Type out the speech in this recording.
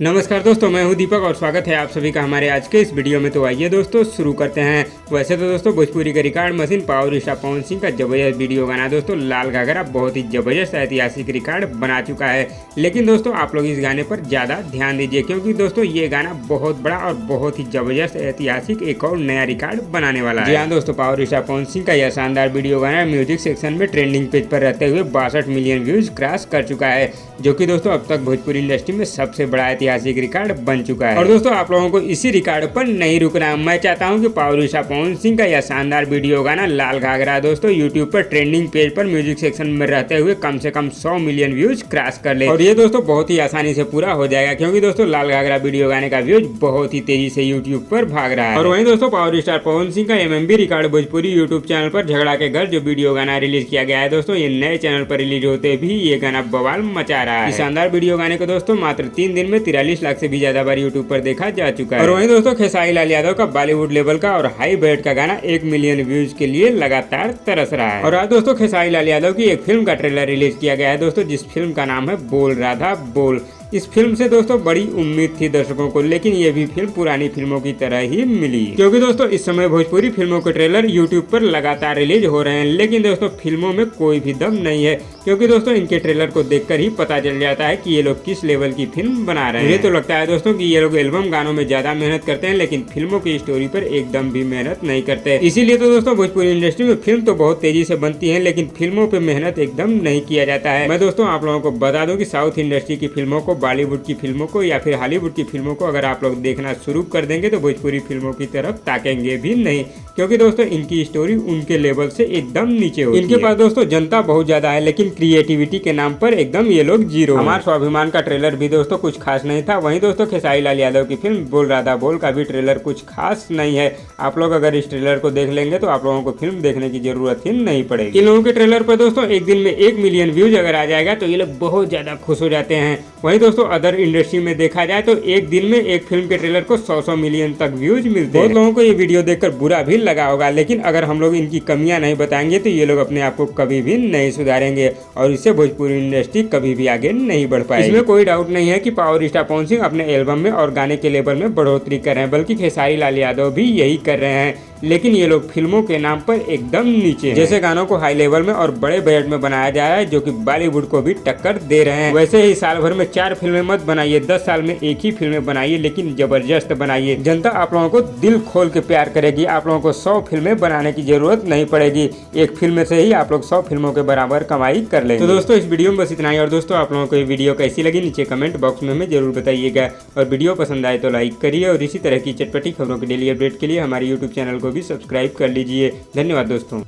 नमस्कार दोस्तों, मैं हूं दीपक और स्वागत है आप सभी का हमारे आज के इस वीडियो में। तो आइए दोस्तों शुरू करते हैं। वैसे तो दोस्तों भोजपुरी का record machine power star Pawan Singh का जबरदस्त वीडियो गाना दोस्तों लाल घाघरा बहुत ही जबरदस्त ऐतिहासिक रिकॉर्ड बना चुका है। लेकिन दोस्तों आप लोग इस गाने पर ज़्यादा ध्यान दीजिए, क्योंकि दोस्तों ये गाना बहुत बड़ा और बहुत ही जबरदस्त ऐतिहासिक एक और नया रिकॉर्ड बनाने वाला है। जी हाँ दोस्तों, पावर स्टार पवन सिंह का यह शानदार वीडियो गाना म्यूजिक सेक्शन में ट्रेंडिंग पेज पर रहते हुए 62 मिलियन व्यूज क्रॉस कर चुका है, जो कि दोस्तों अब तक भोजपुरी इंडस्ट्री में सबसे बड़ा ऐतिहासिक रिकॉर्ड बन चुका है। और दोस्तों आप लोगों को इसी रिकॉर्ड पर नहीं रुकना है। मैं चाहता हूं कि पावर स्टार पवन सिंह का यह शानदार वीडियो गाना लाल घाघरा दोस्तों यूट्यूब पर ट्रेंडिंग पेज पर म्यूजिक सेक्शन में रहते हुए कम से कम 100 मिलियन व्यूज क्रॉस कर ले। और ये दोस्तों बहुत ही आसानी से पूरा हो जाएगा, क्योंकि दोस्तों लाल घाघरा वीडियो गाने का व्यूज बहुत ही तेजी से यूट्यूब पर भाग रहा है। और वहीं दोस्तों पावर स्टार पवन सिंह का MMB record Bhojpuri YouTube channel पर झगड़ा के घर जो वीडियो गाना रिलीज किया गया है दोस्तों, ये नए चैनल पर रिलीज होते भी ये गाना बवाल मचा रहा है। इस शानदार वीडियो गाने को दोस्तों मात्र 3 दिन में 43 लाख से भी ज्यादा बार यूट्यूब पर देखा जा चुका है। और वहीं दोस्तों खेसारी लाल यादव का बॉलीवुड लेवल का और हाई बजट का गाना 1 मिलियन व्यूज के लिए लगातार तरस रहा है। और आज दोस्तों खेसारी लाल यादव की एक फिल्म का ट्रेलर रिलीज किया गया है दोस्तों, जिस फिल्म का नाम है बोल राधा बोल। इस फिल्म से दोस्तों बड़ी उम्मीद थी दर्शकों को, लेकिन ये भी फिल्म पुरानी फिल्मों की तरह ही मिली, क्योंकि दोस्तों इस समय भोजपुरी फिल्मों के ट्रेलर यूट्यूब पर लगातार रिलीज हो रहे हैं, लेकिन दोस्तों फिल्मों में कोई भी दम नहीं है, क्योंकि दोस्तों इनके ट्रेलर को देखकर ही पता चल जाता है कि ये लोग किस लेवल की फिल्म बना रहे हैं। मुझे तो लगता है दोस्तों कि ये लोग एल्बम गानों में ज्यादा मेहनत करते हैं, लेकिन फिल्मों की स्टोरी पर एकदम भी मेहनत नहीं करते। इसीलिए तो दोस्तों भोजपुरी इंडस्ट्री में फिल्म तो बहुत तेजी से बनती है, लेकिन फिल्मों पर मेहनत एकदम नहीं किया जाता है। मैं दोस्तों आप लोगों को बता दूं कि साउथ इंडस्ट्री की फिल्मों को, बॉलीवुड की फिल्मों को या फिर हॉलीवुड की फिल्मों को अगर आप लोग देखना शुरू कर देंगे तो भोजपुरी फिल्मों की तरफ ताकेंगे भी नहीं, क्योंकि दोस्तों इनकी स्टोरी उनके लेवल से एकदम नीचे होती है। इनके पास दोस्तों जनता बहुत ज्यादा है, लेकिन क्रिएटिविटी के नाम पर एकदम ये लोग जीरो। हमारा स्वाभिमान का ट्रेलर भी दोस्तों कुछ खास नहीं था। वहीं दोस्तों खेसारी लाल यादव की फिल्म बोल राधा बोल का भी ट्रेलर कुछ खास नहीं है। आप लोग अगर इस ट्रेलर को देख लेंगे तो आप लोगों को फिल्म देखने की जरूरत ही नहीं पड़ेगी। इन लोगों के ट्रेलर पर दोस्तों एक दिन में 1 मिलियन व्यूज अगर आ जाएगा तो ये लोग बहुत ज्यादा खुश हो जाते हैं। वहीं दोस्तों अदर इंडस्ट्री में देखा जाए तो एक दिन में एक फिल्म के ट्रेलर को 100 मिलियन तक व्यूज मिलते हैं। बहुत लोगों को ये वीडियो देखकर बुरा भी लगा होगा, लेकिन अगर हम लोग इनकी कमियां नहीं बताएंगे तो ये लोग अपने आप को कभी भी नहीं सुधारेंगे और इससे भोजपुरी इंडस्ट्री कभी भी आगे नहीं बढ़ पाएगी। इसमें कोई डाउट नहीं है कि पावर स्टार पवन सिंह अपने एल्बम में और गाने के लेवल में बढ़ोतरी कर रहे हैं, बल्कि खेसारी लाल यादव भी यही कर रहे हैं, लेकिन ये लोग फिल्मों के नाम पर एकदम नीचे हैं। जैसे गानों को हाई लेवल में और बड़े बजट में बनाया जा रहा है, जो कि बॉलीवुड को भी टक्कर दे रहे हैं। वैसे ही साल भर में 4 फिल्में मत बनाइए, 10 साल में एक ही फिल्में बनाइए, लेकिन जबरदस्त बनाइए। जनता आप लोगों को दिल खोल के प्यार करेगी। आप लोगों को 100 फिल्में बनाने की जरूरत नहीं पड़ेगी, एक फिल्म से ही आप लोग 100 फिल्मों के बराबर कमाई कर लेंगे। तो दोस्तों इस वीडियो में बस इतना ही। और दोस्तों आप लोगों को ये वीडियो कैसी लगी नीचे कमेंट बॉक्स में हमें जरूर बताइएगा, और वीडियो पसंद आए तो लाइक करिए, और इसी तरह की चटपटी खबरों की डेली अपडेट के लिए हमारे यूट्यूब चैनल को भी सब्सक्राइब कर लीजिए। धन्यवाद दोस्तों।